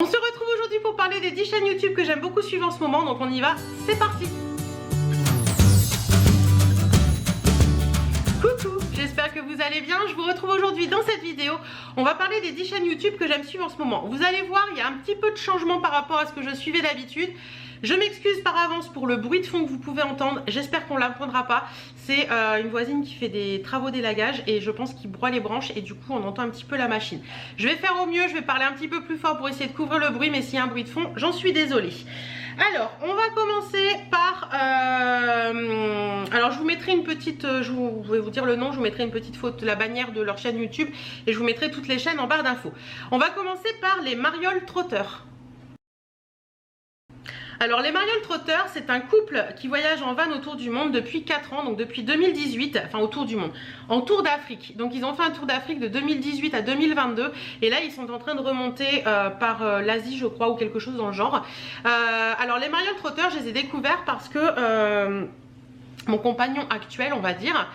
On se retrouve aujourd'hui pour parler des 10 chaînes YouTube que j'aime beaucoup suivre en ce moment, donc on y va, c'est parti. Coucou, j'espère que vous allez bien, je vous retrouve aujourd'hui dans cette vidéo. On va parler des 10 chaînes YouTube que j'aime suivre en ce moment. Vous allez voir, il y a un petit peu de changement par rapport à ce que je suivais d'habitude. Je m'excuse par avance pour le bruit de fond que vous pouvez entendre, j'espère qu'on ne l'entendra pas. C'est une voisine qui fait des travaux d'élagage et je pense qu'il broie les branches et du coup on entend un petit peu la machine. Je vais faire au mieux, je vais parler un petit peu plus fort pour essayer de couvrir le bruit, mais s'il y a un bruit de fond, j'en suis désolée. Alors, on va commencer par... alors, je vous mettrai une petite... je vais vous dire le nom, je vous mettrai une petite photo de la bannière de leur chaîne YouTube et je vous mettrai toutes les chaînes en barre d'infos. On va commencer par les Marioles Trotteurs. Alors les Marioles Trotteurs, c'est un couple qui voyage en van autour du monde depuis 4 ans, donc depuis 2018, enfin autour du monde, en tour d'Afrique. Donc ils ont fait un tour d'Afrique de 2018 à 2022 et là ils sont en train de remonter par l'Asie je crois ou quelque chose dans le genre. Alors les Marioles Trotteurs, je les ai découverts parce que... mon compagnon actuel, on va dire,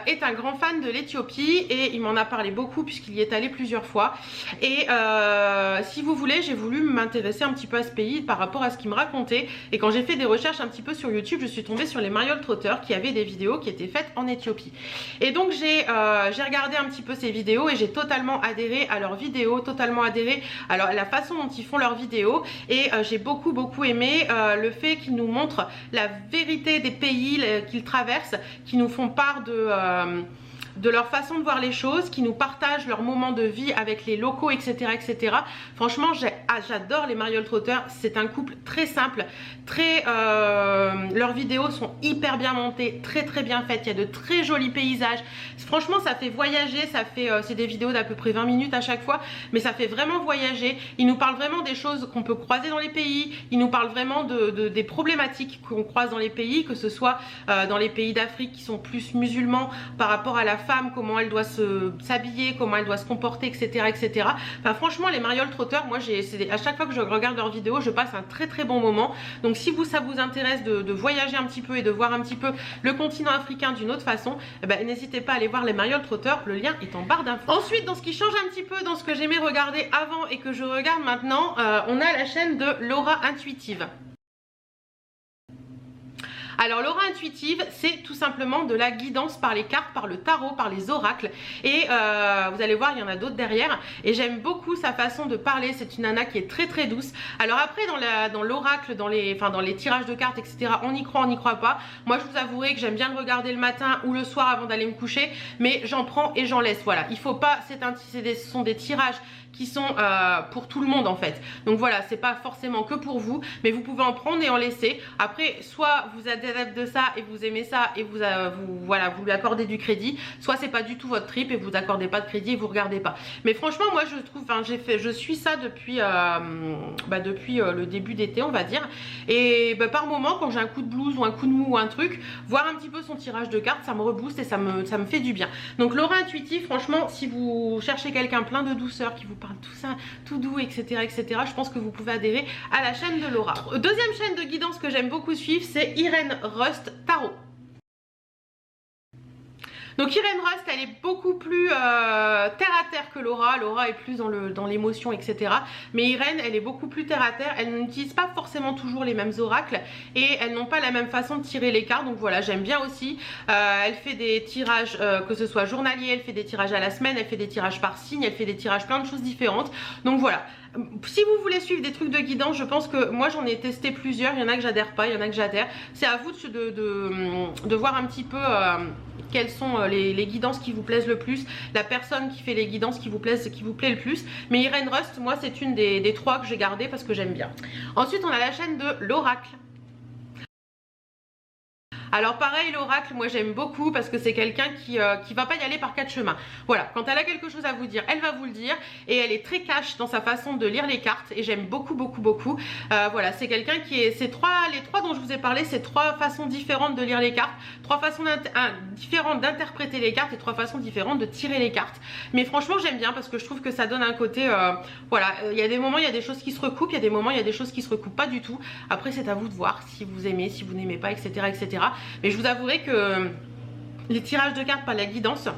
est un grand fan de l'Éthiopie et il m'en a parlé beaucoup puisqu'il y est allé plusieurs fois. Et si vous voulez, j'ai voulu m'intéresser un petit peu à ce pays par rapport à ce qu'il me racontait. Et quand j'ai fait des recherches un petit peu sur YouTube, je suis tombée sur les Marioles Trotteurs qui avaient des vidéos qui étaient faites en Éthiopie. Et donc j'ai regardé un petit peu ces vidéos et j'ai totalement adhéré à leurs vidéos, totalement adhéré à la façon dont ils font leurs vidéos. Et j'ai beaucoup aimé le fait qu'ils nous montrent la vérité des pays qu'ils traversent, qui nous font part de leur façon de voir les choses, qui nous partagent leurs moments de vie avec les locaux, etc. etc. Franchement, j'adore les Marioles Trotteurs. C'est un couple très simple, leurs vidéos sont hyper bien montées, très bien faites. Il y a de très jolis paysages. Franchement, ça fait voyager. C'est des vidéos d'à peu près 20 minutes à chaque fois, mais ça fait vraiment voyager. Ils nous parlent vraiment des choses qu'on peut croiser dans les pays. Ils nous parlent vraiment des problématiques qu'on croise dans les pays, que ce soit dans les pays d'Afrique qui sont plus musulmans par rapport à la femme, comment elle doit s'habiller, comment elle doit se comporter, etc. etc. Enfin franchement les Marioles Trotteurs, moi à chaque fois que je regarde leurs vidéos, je passe un très bon moment. Donc si ça vous intéresse de voyager un petit peu et de voir un petit peu le continent africain d'une autre façon, eh ben, n'hésitez pas à aller voir les Marioles Trotteurs, le lien est en barre d'infos. Ensuite, dans ce qui change un petit peu dans ce que j'aimais regarder avant et que je regarde maintenant, on a la chaîne de Laura Intuitive. Alors l'aura intuitive, c'est tout simplement de la guidance par les cartes, par le tarot, par les oracles. Et vous allez voir, il y en a d'autres derrière. Et j'aime beaucoup sa façon de parler. C'est une nana qui est très douce. Alors après, dans l'oracle, dans les tirages de cartes, etc., on y croit, on n'y croit pas. Moi, je vous avouerai que j'aime bien le regarder le matin ou le soir avant d'aller me coucher. Mais j'en prends et j'en laisse. Voilà, il faut pas, ce sont des tirages qui sont pour tout le monde en fait. Donc voilà, c'est pas forcément que pour vous, mais vous pouvez en prendre et en laisser. Après, soit vous êtes adepte de ça et vous aimez ça et vous lui accordez du crédit, soit c'est pas du tout votre trip et vous accordez pas de crédit et vous regardez pas. Mais franchement, moi je trouve, je suis ça depuis le début d'été, on va dire. Et par moment, quand j'ai un coup de blues ou un coup de mou ou un truc, voir un petit peu son tirage de cartes, ça me rebooste et ça me fait du bien. Donc l'aura intuitive, franchement, si vous cherchez quelqu'un plein de douceur qui vous parle tout ça, tout doux, etc., etc., je pense que vous pouvez adhérer à la chaîne de Laura. Deuxième chaîne de guidance que j'aime beaucoup suivre, c'est Irène Rust Tarot. Donc Irène Rust, elle est beaucoup plus terre à terre que Laura. Laura est plus dans l'émotion, etc. Mais Irène, elle est beaucoup plus terre à terre. Elle n'utilise pas forcément toujours les mêmes oracles et elles n'ont pas la même façon de tirer les cartes. Donc voilà, j'aime bien aussi. Elle fait des tirages, que ce soit journalier, elle fait des tirages à la semaine, elle fait des tirages par signe, elle fait des tirages plein de choses différentes. Donc voilà. Si vous voulez suivre des trucs de guidance, je pense que moi j'en ai testé plusieurs. Il y en a que j'adhère pas, il y en a que j'adhère. C'est à vous de voir un petit peu quelles sont les guidances qui vous plaisent le plus, la personne qui fait les guidances qui vous plaît le plus. Mais Irène Rust, moi c'est une des trois que j'ai gardées parce que j'aime bien. Ensuite on a la chaîne de l'oracle. Alors pareil, l'oracle, moi j'aime beaucoup parce que c'est quelqu'un qui va pas y aller par 4 chemins. Voilà, quand elle a quelque chose à vous dire, elle va vous le dire et elle est très cash dans sa façon de lire les cartes et j'aime beaucoup. Voilà, c'est quelqu'un qui est, les trois dont je vous ai parlé, c'est 3 façons différentes de lire les cartes, 3 façons différentes d'interpréter les cartes et 3 façons différentes de tirer les cartes. Mais franchement j'aime bien parce que je trouve que ça donne un côté, voilà, il y a des moments, il y a des choses qui se recoupent, il y a des moments, il y a des choses qui se recoupent pas du tout. Après c'est à vous de voir si vous aimez, si vous n'aimez pas, etc. etc. Mais je vous avouerai que les tirages de cartes par la guidance,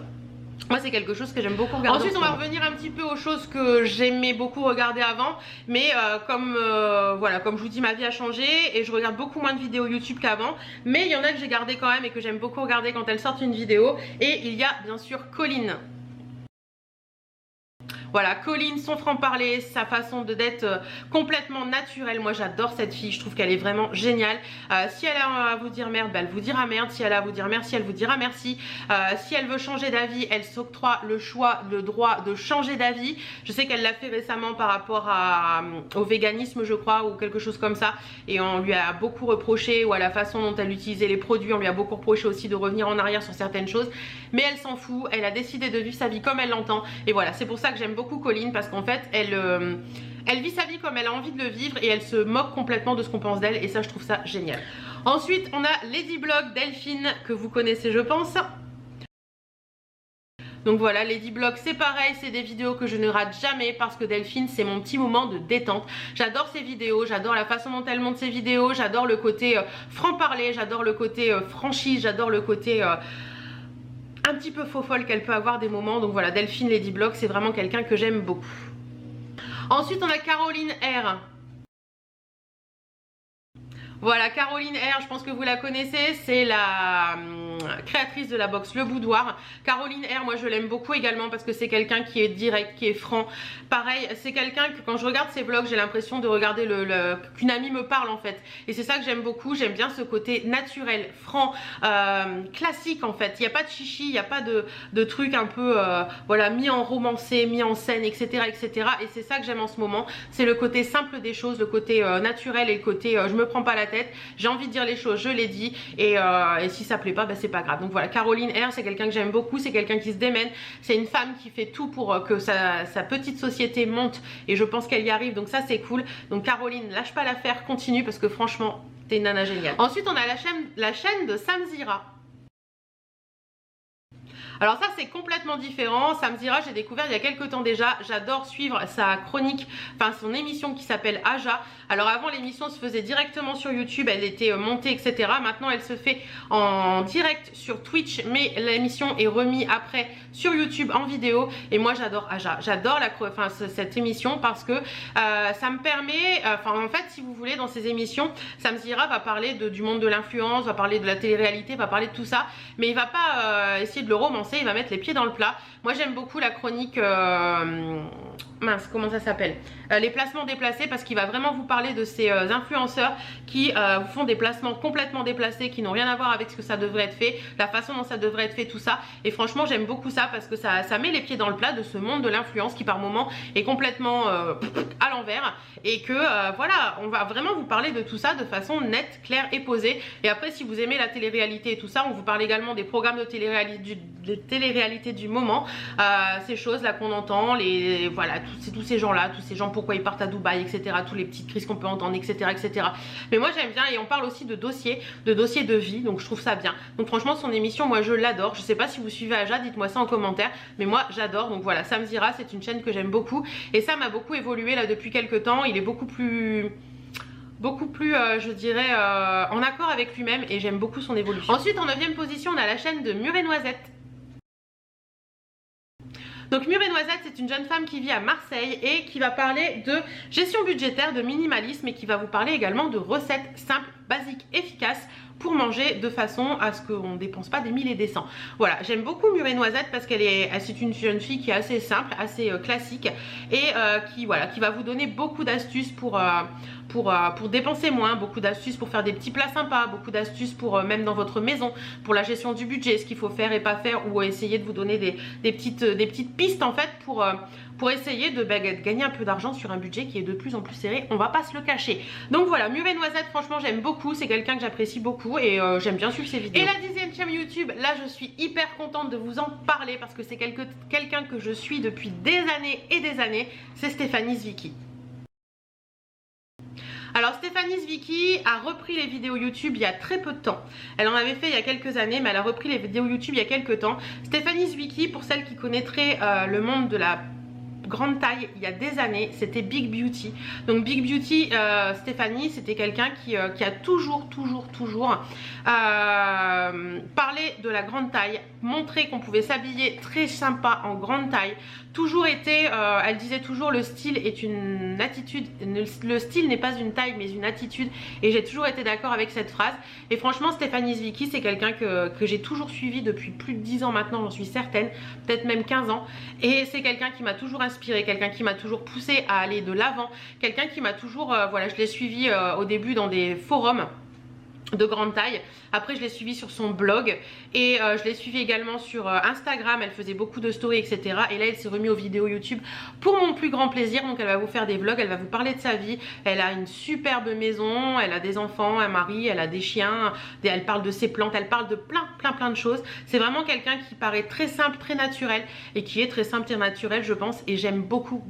Moi c'est quelque chose que j'aime beaucoup regarder. Ensuite on va revenir un petit peu aux choses que j'aimais beaucoup regarder avant. Mais voilà, comme je vous dis, ma vie a changé et je regarde beaucoup moins de vidéos YouTube qu'avant. Mais il y en a que j'ai gardé quand même et que j'aime beaucoup regarder quand elles sortent une vidéo. Et il y a bien sûr Colline. Voilà, Colline, son franc-parler, sa façon d'être complètement naturelle. Moi j'adore cette fille, je trouve qu'elle est vraiment géniale. Si elle a à vous dire merde, bah, elle vous dira merde. Si elle a à vous dire merci, elle vous dira merci. Si elle veut changer d'avis, elle s'octroie le choix, le droit de changer d'avis. Je sais qu'elle l'a fait récemment par rapport au véganisme, je crois, ou quelque chose comme ça. Et on lui a beaucoup reproché, ou à la façon dont elle utilisait les produits, on lui a beaucoup reproché aussi de revenir en arrière sur certaines choses. Mais elle s'en fout, elle a décidé de vivre sa vie comme elle l'entend. Et voilà, c'est pour ça que j'aime beaucoup Colline, parce qu'en fait elle vit sa vie comme elle a envie de le vivre et elle se moque complètement de ce qu'on pense d'elle, et ça je trouve ça génial. Ensuite on a Ladyblog Delphine, que vous connaissez je pense. Donc voilà, Ladyblog c'est pareil, c'est des vidéos que je ne rate jamais parce que Delphine c'est mon petit moment de détente. J'adore ses vidéos, j'adore la façon dont elle monte ses vidéos, j'adore le côté franc-parler, j'adore le côté franchise, j'adore le côté un petit peu faux folle qu'elle peut avoir des moments. Donc voilà, Delphine Ladyblog c'est vraiment quelqu'un que j'aime beaucoup. Ensuite on a Caroline R. Voilà, Caroline R, je pense que vous la connaissez, c'est la créatrice de la box Le Boudoir. Caroline R, moi je l'aime beaucoup également parce que c'est quelqu'un qui est direct, qui est franc. Pareil, c'est quelqu'un que quand je regarde ses vlogs, j'ai l'impression de regarder qu'une amie me parle en fait. Et c'est ça que j'aime beaucoup, j'aime bien ce côté naturel, franc, classique en fait. Il n'y a pas de chichi, il n'y a pas de trucs un peu voilà, mis en romancé, mis en scène, etc. etc. Et c'est ça que j'aime en ce moment, c'est le côté simple des choses, le côté naturel et le côté je me prends pas la tête, j'ai envie de dire les choses, je l'ai dit, et si ça plaît pas, bah, c'est pas grave. Donc voilà, Caroline R, c'est quelqu'un que j'aime beaucoup, c'est quelqu'un qui se démène, c'est une femme qui fait tout pour que sa petite société monte, et je pense qu'elle y arrive, donc ça c'est cool. Donc Caroline, lâche pas l'affaire, continue, parce que franchement t'es une nana géniale. Ensuite on a la chaîne de Samzira. Alors ça c'est complètement différent. Samzira, j'ai découvert il y a quelques temps déjà. J'adore suivre sa chronique, enfin son émission qui s'appelle Aja. Alors avant l'émission se faisait directement sur YouTube, elle était montée etc. Maintenant elle se fait en direct sur Twitch, mais l'émission est remise après sur YouTube en vidéo. Et moi j'adore Aja, j'adore cette émission parce que ça me permet, en fait si vous voulez, dans ces émissions Samzira va parler du monde de l'influence, va parler de la télé-réalité, va parler de tout ça, mais il va pas essayer de le romancer, il va mettre les pieds dans le plat. Moi j'aime beaucoup la chronique mince, comment ça s'appelle, les placements déplacés, parce qu'il va vraiment vous parler de ces influenceurs qui vous font des placements complètement déplacés, qui n'ont rien à voir avec ce que ça devrait être fait, la façon dont ça devrait être fait, tout ça. Et franchement j'aime beaucoup ça parce que ça met les pieds dans le plat de ce monde de l'influence qui par moment est complètement à l'envers, et que voilà, on va vraiment vous parler de tout ça de façon nette, claire et posée. Et après si vous aimez la télé-réalité et tout ça, on vous parle également des programmes de télé-réalité du moment, ces choses là qu'on entend, voilà, tous ces gens là, tous ces gens pourquoi ils partent à Dubaï, etc. Tous les petites crises qu'on peut entendre, etc. etc. Mais moi j'aime bien, et on parle aussi de dossiers de vie, donc je trouve ça bien. Donc franchement son émission, moi je l'adore. Je sais pas si vous suivez Aja, dites-moi ça en commentaire, mais moi j'adore. Donc voilà, Samzira c'est une chaîne que j'aime beaucoup, et ça m'a beaucoup évolué là depuis quelques temps. Il est beaucoup plus je dirais en accord avec lui-même, et j'aime beaucoup son évolution. Ensuite en 9e position on a la chaîne de Mur et Noisette. Donc Mur et Noisette, c'est une jeune femme qui vit à Marseille et qui va parler de gestion budgétaire, de minimalisme, et qui va vous parler également de recettes simples, basiques, efficaces pour manger de façon à ce qu'on ne dépense pas des mille et des cents. Voilà, j'aime beaucoup Mur et Noisette parce c'est une jeune fille qui est assez simple, assez classique, et qui va vous donner beaucoup d'astuces pour dépenser moins, beaucoup d'astuces pour faire des petits plats sympas, beaucoup d'astuces pour même dans votre maison, pour la gestion du budget, ce qu'il faut faire et pas faire, ou essayer de vous donner des petites pistes en fait pour essayer de gagner un peu d'argent sur un budget qui est de plus en plus serré, on va pas se le cacher. Donc voilà, Mur et Noisette, franchement j'aime beaucoup, c'est quelqu'un que j'apprécie beaucoup, et j'aime bien suivre ses vidéos. Et la 10e chaîne YouTube, là je suis hyper contente de vous en parler parce que c'est quelqu'un que je suis depuis des années et des années, c'est Stéphanie Zwicky. Alors Stéphanie Zwicky a repris les vidéos YouTube il y a très peu de temps. Elle en avait fait il y a quelques années, mais elle a repris les vidéos YouTube il y a quelques temps. Stéphanie Zwicky, pour celles qui connaîtraient le monde de la grande taille il y a des années, c'était Big Beauty. Donc Big Beauty, Stéphanie, c'était quelqu'un qui a toujours parlé de la grande taille, montré qu'on pouvait s'habiller très sympa en grande taille, toujours été, elle disait toujours le style est une attitude, le style n'est pas une taille mais une attitude, et j'ai toujours été d'accord avec cette phrase. Et franchement Stéphanie Zwicky, c'est quelqu'un que j'ai toujours suivi depuis plus de 10 ans maintenant, j'en suis certaine, peut-être même 15 ans, et c'est quelqu'un qui m'a toujours inspiré, quelqu'un qui m'a toujours poussé à aller de l'avant, quelqu'un qui m'a toujours, voilà, je l'ai suivi au début dans des forums de grande taille. Après je l'ai suivi sur son blog et je l'ai suivi également sur Instagram, elle faisait beaucoup de stories etc. Et là elle s'est remise aux vidéos YouTube pour mon plus grand plaisir. Donc elle va vous faire des vlogs, elle va vous parler de sa vie. Elle a une superbe maison, elle a des enfants, un mari, elle a des chiens, elle parle de ses plantes, elle parle de plein de choses. C'est vraiment quelqu'un qui paraît très simple, très naturel, et qui est très simple et naturel je pense, et j'aime beaucoup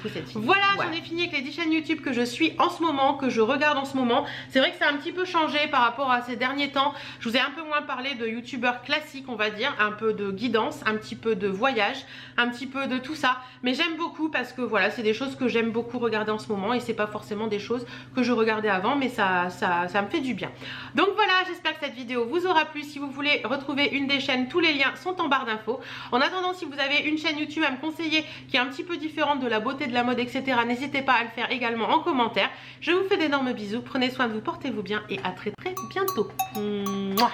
cette fille. Voilà, j'en ai fini avec les 10 chaînes YouTube que je suis en ce moment, que je regarde en ce moment. C'est vrai que ça a un petit peu changé par rapport à ces derniers temps. Je vous ai un peu moins parlé de youtubeurs classiques on va dire, un peu de guidance, un petit peu de voyage, un petit peu de tout ça, mais j'aime beaucoup parce que voilà, c'est des choses que j'aime beaucoup regarder en ce moment, et c'est pas forcément des choses que je regardais avant, mais ça me fait du bien. Donc voilà, j'espère que cette vidéo vous aura plu. Si vous voulez retrouver une des chaînes, tous les liens sont en barre d'infos. En attendant, si vous avez une chaîne YouTube à me conseiller qui est un petit peu différente de la beauté, de la mode etc., n'hésitez pas à le faire également en commentaire. Je vous fais d'énormes bisous, prenez soin de vous, portez-vous bien et à très bientôt. Mouah.